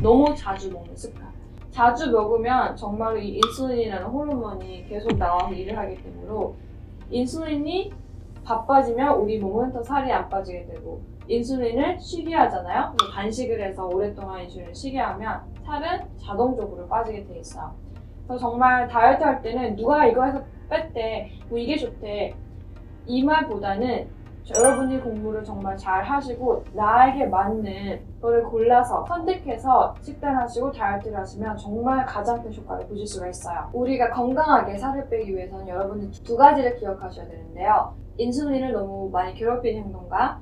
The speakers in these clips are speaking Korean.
너무 자주 먹는 습관. 자주 먹으면 정말로 이 인슐린이라는 호르몬이 계속 나와서 일을 하기 때문에 인슐린이 바빠지면 우리 몸은 더 살이 안 빠지게 되고 인슐린을 쉬게 하잖아요. 그래서 단식을 해서 오랫동안 인슐린을 쉬게 하면 살은 자동적으로 빠지게 돼 있어요. 그래서 정말 다이어트 할 때는 누가 이거 해서 뺐대, 뭐 이게 좋대 이 말보다는 여러분이 공부를 정말 잘 하시고 나에게 맞는 거를 골라서 선택해서 식단하시고 다이어트를 하시면 정말 가장 큰 효과를 보실 수가 있어요. 우리가 건강하게 살을 빼기 위해서는 여러분이 두 가지를 기억하셔야 되는데요. 인슐린을 너무 많이 괴롭히는 행동과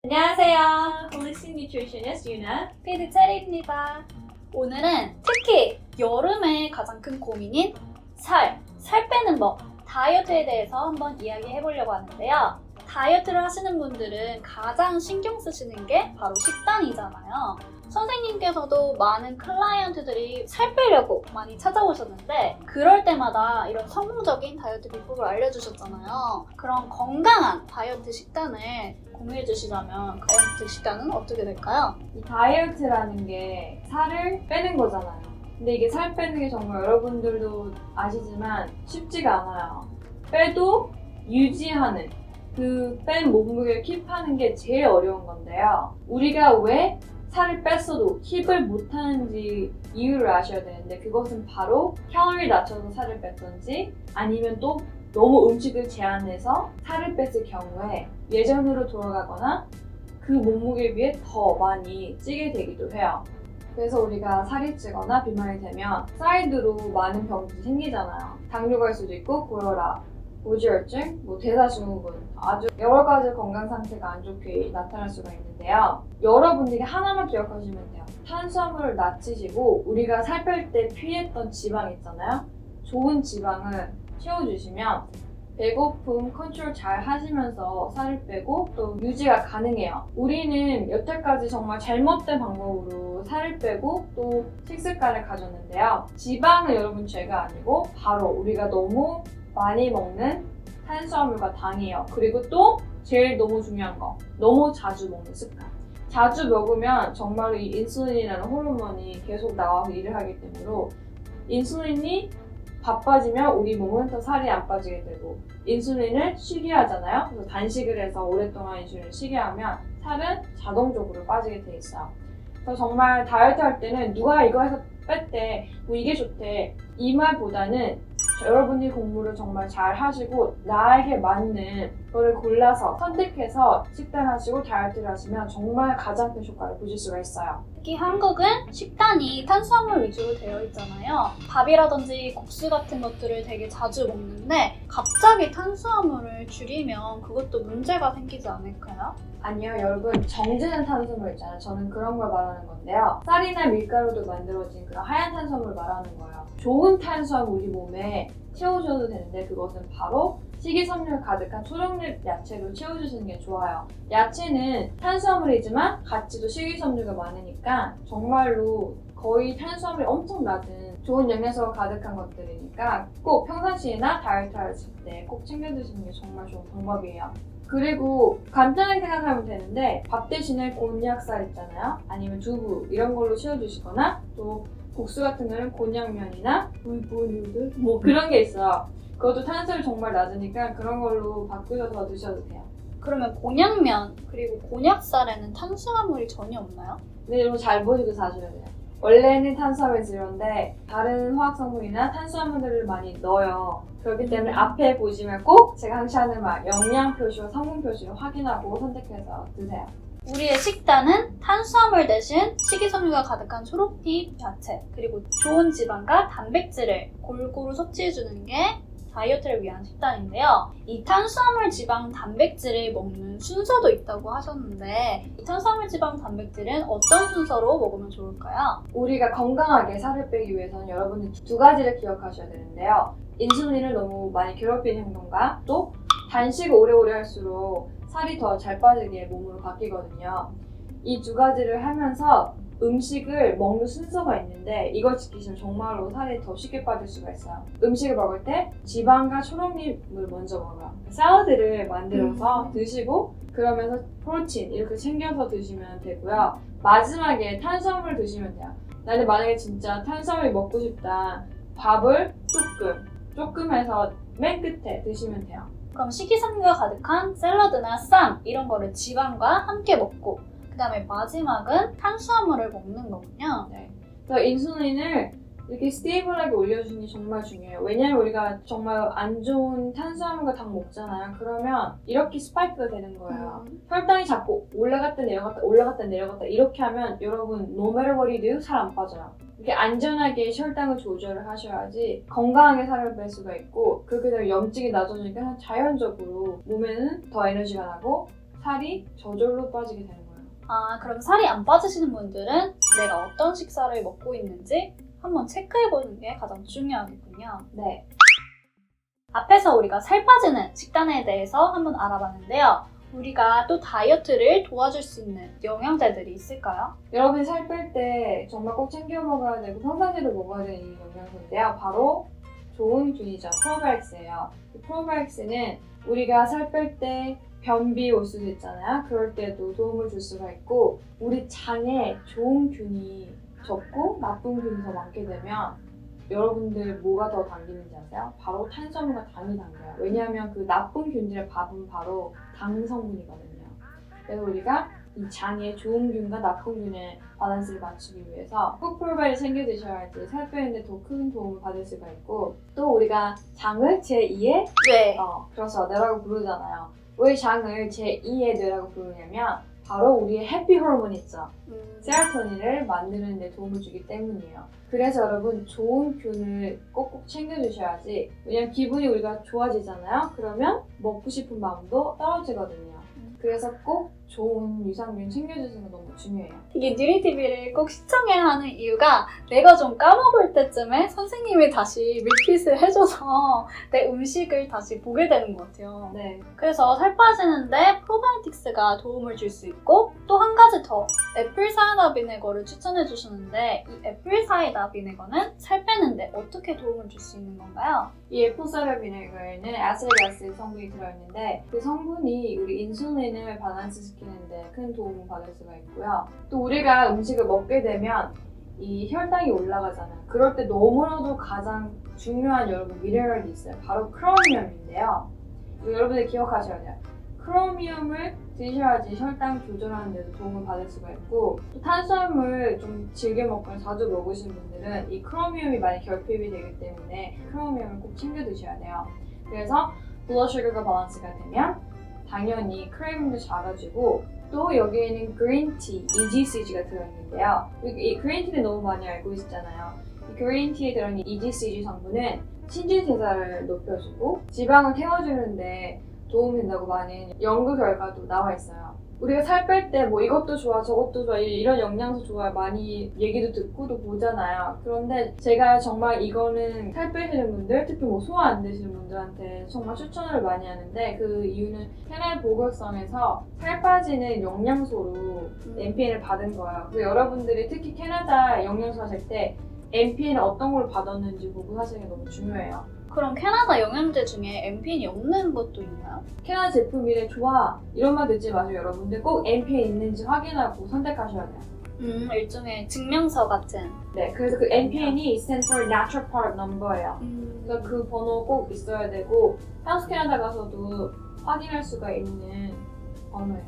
안녕하세요. Holistic Nutritionist 유나 피디 체리입니다. 오늘은 특히 여름에 가장 큰 고민인 살 빼는 법, 다이어트에 대해서 한번 이야기해 보려고 하는데요. 다이어트를 하시는 분들은 가장 신경 쓰시는 게 바로 식단이잖아요. 선생님께서도 많은 클라이언트들이 살 빼려고 많이 찾아오셨는데 그럴 때마다 이런 성공적인 다이어트 비법을 알려주셨잖아요. 그런 건강한 다이어트 식단을 공유해 주시자면 다이어트 식단은 어떻게 될까요? 이 다이어트라는 게 살을 빼는 거잖아요. 근데 이게 살 빼는 게 정말 여러분들도 아시지만 쉽지가 않아요. 빼도 유지하는 그 뺀 몸무게를 킵하는 게 제일 어려운 건데요. 우리가 왜 살을 뺐어도 힙을 못하는지 이유를 아셔야 되는데 그것은 바로 칼로리를 낮춰서 살을 뺐던지 아니면 또 너무 음식을 제한해서 살을 뺐을 경우에 예전으로 돌아가거나 그 몸무게에 비해 더 많이 찌게 되기도 해요. 그래서 우리가 살이 찌거나 비만이 되면 사이드로 많은 병들이 생기잖아요. 당뇨갈 수도 있고 고혈압, 고지혈증, 대사증후군 아주 여러 가지 건강 상태가 안 좋게 나타날 수가 있는데요. 여러분들이 하나만 기억하시면 돼요. 탄수화물을 낮추시고 우리가 살 뺄 때 피했던 지방 있잖아요. 좋은 지방을 채워주시면 배고픔 컨트롤 잘 하시면서 살을 빼고 또 유지가 가능해요. 우리는 여태까지 정말 잘못된 방법으로 살을 빼고 또 식습관을 가졌는데요. 지방은 여러분 죄가 아니고 바로 우리가 너무 많이 먹는 탄수화물과 당이에요. 그리고 또 제일 너무 중요한 거 너무 자주 먹는 습관. 자주 먹으면 정말로 이 인슐린이라는 호르몬이 계속 나와서 일을 하기 때문에 인슐린이 바빠지면 우리 몸은 더 살이 안 빠지게 되고 인슐린을 쉬게 하잖아요. 그래서 단식을 해서 오랫동안 인슐린을 쉬게 하면 살은 자동적으로 빠지게 돼 있어요. 그래서 정말 다이어트 할 때는 누가 이거 해서 뺐대, 뭐 이게 좋대 이 말보다는 여러분이 공부를 정말 잘 하시고 나에게 맞는 거를 골라서 선택해서 식단하시고 다이어트를 하시면 정말 가장 큰 효과를 보실 수가 있어요. 특히 한국은 식단이 탄수화물 위주로 되어 있잖아요. 밥이라든지 국수 같은 것들을 되게 자주 먹는데 갑자기 탄수화물을 줄이면 그것도 문제가 생기지 않을까요? 아니요, 여러분 정제된 탄수화물 있잖아요. 저는 그런 걸 말하는 건데요. 쌀이나 밀가루도 만들어진 그런 하얀 탄수화물을 말하는 거예요. 좋은 탄수화물 우리 몸에 채워줘도 되는데 그것은 바로 식이섬유 가득한 초록잎 야채로 채워주시는 게 좋아요. 야채는 탄수화물이지만 같이 또 식이섬유가 많으니까 정말로 거의 탄수화물이 엄청 낮은 좋은 영양소가 가득한 것들이니까 꼭 평상시에나 다이어트 하실 때 꼭 챙겨 드시는 게 정말 좋은 방법이에요. 그리고 간단하게 생각하면 되는데 밥 대신에 곤약쌀 있잖아요. 아니면 두부 이런 걸로 채워주시거나 또 국수 같은 거는 곤약면이나 불고누들 그런 게 있어요. 그것도 탄수화물이 정말 낮으니까 그런 걸로 바꾸셔서 드셔도 돼요. 그러면 곤약면 그리고 곤약쌀에는 탄수화물이 전혀 없나요? 근데 여러분 잘 보시고 사셔야 돼요. 원래는 탄수화물 재료인데 다른 화학성분이나 탄수화물들을 많이 넣어요. 그렇기 때문에 앞에 보시면 꼭 제가 항상 하는 말 영양 표시와 성분 표시를 확인하고 선택해서 드세요. 우리의 식단은 탄수화물 대신 식이섬유가 가득한 초록잎 야채 그리고 좋은 지방과 단백질을 골고루 섭취해주는 게 다이어트를 위한 식단인데요. 이 탄수화물, 지방, 단백질을 먹는 순서도 있다고 하셨는데 이 탄수화물, 지방, 단백질은 어떤 순서로 먹으면 좋을까요? 우리가 건강하게 살을 빼기 위해서는 여러분들 두 가지를 기억하셔야 되는데요. 인슐린을 너무 많이 괴롭히는 행동과 또 단식을 오래오래 할수록 살이 더 잘 빠지게 몸으로 바뀌거든요. 이 두 가지를 하면서 음식을 먹는 순서가 있는데 이걸 지키시면 정말로 살이 더 쉽게 빠질 수가 있어요. 음식을 먹을 때 지방과 초록잎을 먼저 먹어요. 샐러드를 만들어서 드시고 그러면서 프로틴 이렇게 챙겨서 드시면 되고요. 마지막에 탄수화물 드시면 돼요. 나는 만약에 진짜 탄수화물 먹고 싶다. 밥을 조금 해서 맨 끝에 드시면 돼요. 그럼 식이섬유가 가득한 샐러드나 쌈 이런 거를 지방과 함께 먹고 그 다음에 마지막은 탄수화물을 먹는 거군요. 네. 그래서 인슐린을 이렇게 스테이블하게 올려주는 게 정말 중요해요. 왜냐면 우리가 정말 안 좋은 탄수화물과 당 먹잖아요. 그러면 이렇게 스파이크가 되는 거예요. 혈당이 자꾸 올라갔다 내려갔다 이렇게 하면 여러분 no matter what you do 살 안 빠져요. 이렇게 안전하게 혈당을 조절을 하셔야지 건강하게 살을 뺄 수가 있고 그렇게 되면 염증이 낮아지니까 자연적으로 몸에는 더 에너지가 나고 살이 저절로 빠지게 되는 거예요. 아, 그럼 살이 안 빠지시는 분들은 내가 어떤 식사를 먹고 있는지 한번 체크해보는 게 가장 중요하겠군요. 네. 앞에서 우리가 살 빠지는 식단에 대해서 한번 알아봤는데요. 우리가 또 다이어트를 도와줄 수 있는 영양제들이 있을까요? 여러분이 살 뺄 때 정말 꼭 챙겨 먹어야 되고 평상시에도 먹어야 되는 영양소인데요. 바로 좋은 균이죠. 프로바이오틱스예요. 이 프로바이오틱스는 우리가 살 뺄 때 변비 올 수도 있잖아요. 그럴 때도 도움을 줄 수가 있고 우리 장에 좋은 균이 적고 나쁜 균이 더 많게 되면 여러분들 뭐가 더 당기는지 아세요? 바로 탄수화물과 당이 당겨요. 왜냐하면 그 나쁜 균들의 밥은 바로 당 성분이거든요. 그래서 우리가 이 장에 좋은 균과 나쁜 균의 밸런스를 맞추기 위해서 꼭 프로바이오틱스 챙겨 드셔야지 살 빼는데 더 큰 도움을 받을 수가 있고 또 우리가 장을 제2의 네. 그래서 뇌라고 부르잖아요. 왜 장을 제2의 뇌라고 부르냐면 바로 우리의 해피 호르몬 있죠. 세로토닌을 만드는 데 도움을 주기 때문이에요. 그래서 여러분 좋은 균을 꼭꼭 챙겨주셔야지 왜냐면 기분이 우리가 좋아지잖아요. 그러면 먹고 싶은 마음도 떨어지거든요. 그래서 꼭 좋은 유산균 챙겨주시는 거 너무 중요해요. 이게 뉴리TV를 꼭 시청해야 하는 이유가 내가 좀 까먹을 때쯤에 선생님이 다시 리핏을 해줘서 내 음식을 다시 보게 되는 것 같아요. 네. 그래서 살 빠지는데 프로바이오틱스가 도움을 줄 수 있고 또 한 가지 더 애플 사이다 비네거를 추천해 주셨는데 이 애플 사이다 비네거는 살 빼는데 어떻게 도움을 줄 수 있는 건가요? 이 애플 사이다 비네거에는 아세트아세트 성분이 들어있는데 그 성분이 우리 인슐린을 밸런스 시키는데 큰 도움을 받을 수가 있고요. 또 우리가 음식을 먹게 되면 이 혈당이 올라가잖아요. 그럴 때 너무나도 가장 중요한 여러분 미네랄이 있어요. 바로 크로미엄인데요. 이거 여러분들 기억하셔야 돼요. 크로미엄을 드셔야지 혈당 조절하는 데도 도움을 받을 수가 있고 또 탄수화물 좀 즐겨 먹거나 자주 먹으신 분들은 이 크로미엄이 많이 결핍이 되기 때문에 크로미엄을 꼭 챙겨 드셔야 돼요. 그래서 블러드 슈거가 밸런스가 되면 당연히 크레이빙도 작아지고 또 여기에는 그린티, EGCG가 들어있는데요. 이 그린티는 너무 많이 알고 있잖아요. 이 그린티에 들어있는 EGCG 성분은 신진대사를 높여주고 지방을 태워주는데 도움이 된다고 많은 연구 결과도 나와 있어요. 우리가 살 뺄 때 뭐 이것도 좋아 저것도 좋아 이런 영양소 좋아 많이 얘기도 듣고 또 보잖아요. 그런데 제가 정말 이거는 살 빼시는 분들 특히 뭐 소화 안 되시는 분들한테 정말 추천을 많이 하는데 그 이유는 캐나다 보건성에서 살 빠지는 영양소로 NPN을 받은 거예요. 그래서 여러분들이 특히 캐나다 영양소 하실 때 NPN을 어떤 걸 받았는지 보고 하시는 게 너무 중요해요. 그럼 캐나다 영양제 중에 NPN이 없는 것도 있나요? 캐나다 제품이래 좋아 이런 말 듣지 마세요. 여러분들 꼭 NPN 있는지 확인하고 선택하셔야 돼요. 일종의 증명서 같은. 네, 그래서 그 NPN이 stand for Natural Product Number예요. 그래서 그 번호 꼭 있어야 되고 헬스 캐나다 가서도 확인할 수가 있는 번호예요.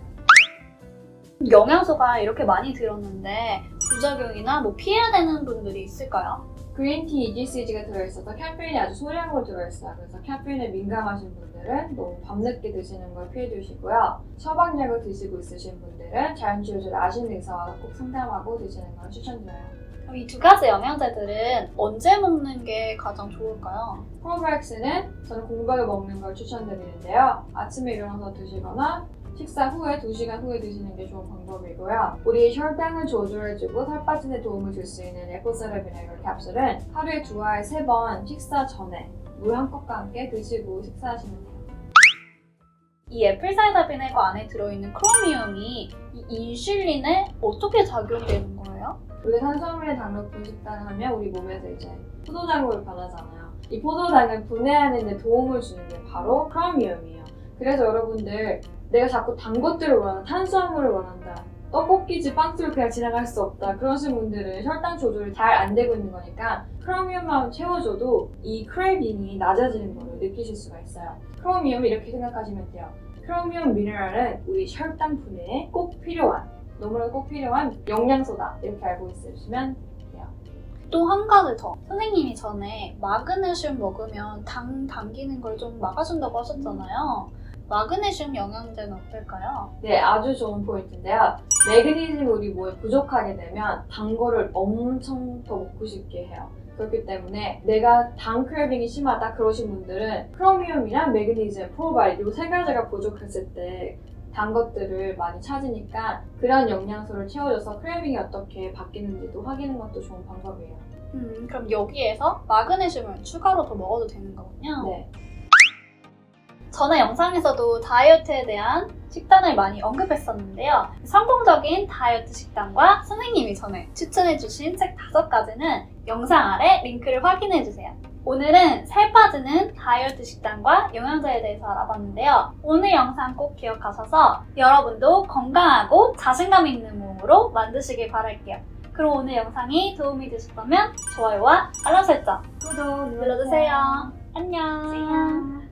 영양소가 이렇게 많이 들었는데 부작용이나 뭐 피해야 되는 분들이 있을까요? 그린티 EGCG가 들어있어서 카페인이 아주 소량으로 들어있어요. 그래서 카페인에 민감하신 분들은 너무 밤늦게 드시는 걸 피해 주시고요. 처방약을 드시고 있으신 분들은 자연치료제를 아시는 의사와 꼭 상담하고 드시는 걸 추천드려요. 그럼 이 두 가지 영양제들은 언제 먹는 게 가장 좋을까요? 프로바이오틱스는 저는 공복에 먹는 걸 추천드리는데요. 아침에 일어나서 드시거나 식사 후에 2시간 후에 드시는 게 좋은 방법이고요. 우리 혈당을 조절해주고 살 빠지는 데 도움을 줄 수 있는 애플사이다 비네거 캡슐은 하루에 2알 3번 식사 전에 물 한 컵과 함께 드시고 식사하시면 돼요. 이 애플사이다 비네거 안에 들어있는 크로미움이 이 인슐린에 어떻게 작용되는 거예요? 거예요? 우리 탄수화물의 당력 분식단 하면 우리 몸에서 이제 포도당으로 변하잖아요. 이 포도당을 분해하는 데 도움을 주는 게 바로 크로미움이에요. 그래서 여러분들 내가 자꾸 단 것들을 원한다, 탄수화물을 원한다, 떡볶이집 빵집을 그냥 지나갈 수 없다 그러신 분들은 혈당 조절이 잘 안 되고 있는 거니까 크로미움만 채워줘도 이 크레이빙이 낮아지는 걸 느끼실 수가 있어요. 크로미움 이렇게 생각하시면 돼요. 크로미움 미네랄은 우리 혈당 분해에 꼭 필요한, 너무나 꼭 필요한 영양소다 이렇게 알고 있으시면 돼요. 또 한 가지 더. 선생님이 전에 마그네슘 먹으면 당 당기는 걸 좀 막아준다고 하셨잖아요. 마그네슘 영양제는 어떨까요? 네, 아주 좋은 포인트인데요. 매그니슘 우리 몸에 부족하게 되면 단 거를 엄청 더 먹고 싶게 해요. 그렇기 때문에 내가 당 크레빙이 심하다 그러신 분들은 크로미움이랑 매그니즘, 프로바이드 이 세 가지가 부족했을 때 단 것들을 많이 찾으니까 그런 영양소를 채워줘서 크레빙이 어떻게 바뀌는지도 확인하는 것도 좋은 방법이에요. 그럼 여기에서 마그네슘을 추가로 더 먹어도 되는 거군요. 네. 전에 영상에서도 다이어트에 대한 식단을 많이 언급했었는데요. 성공적인 다이어트 식단과 선생님이 전에 추천해주신 책 5가지는 영상 아래 링크를 확인해주세요. 오늘은 살 빠지는 다이어트 식단과 영양제에 대해서 알아봤는데요. 오늘 영상 꼭 기억하셔서 여러분도 건강하고 자신감 있는 몸으로 만드시길 바랄게요. 그럼 오늘 영상이 도움이 되셨다면 좋아요와 알람 설정 구독 눌러주세요. 안녕.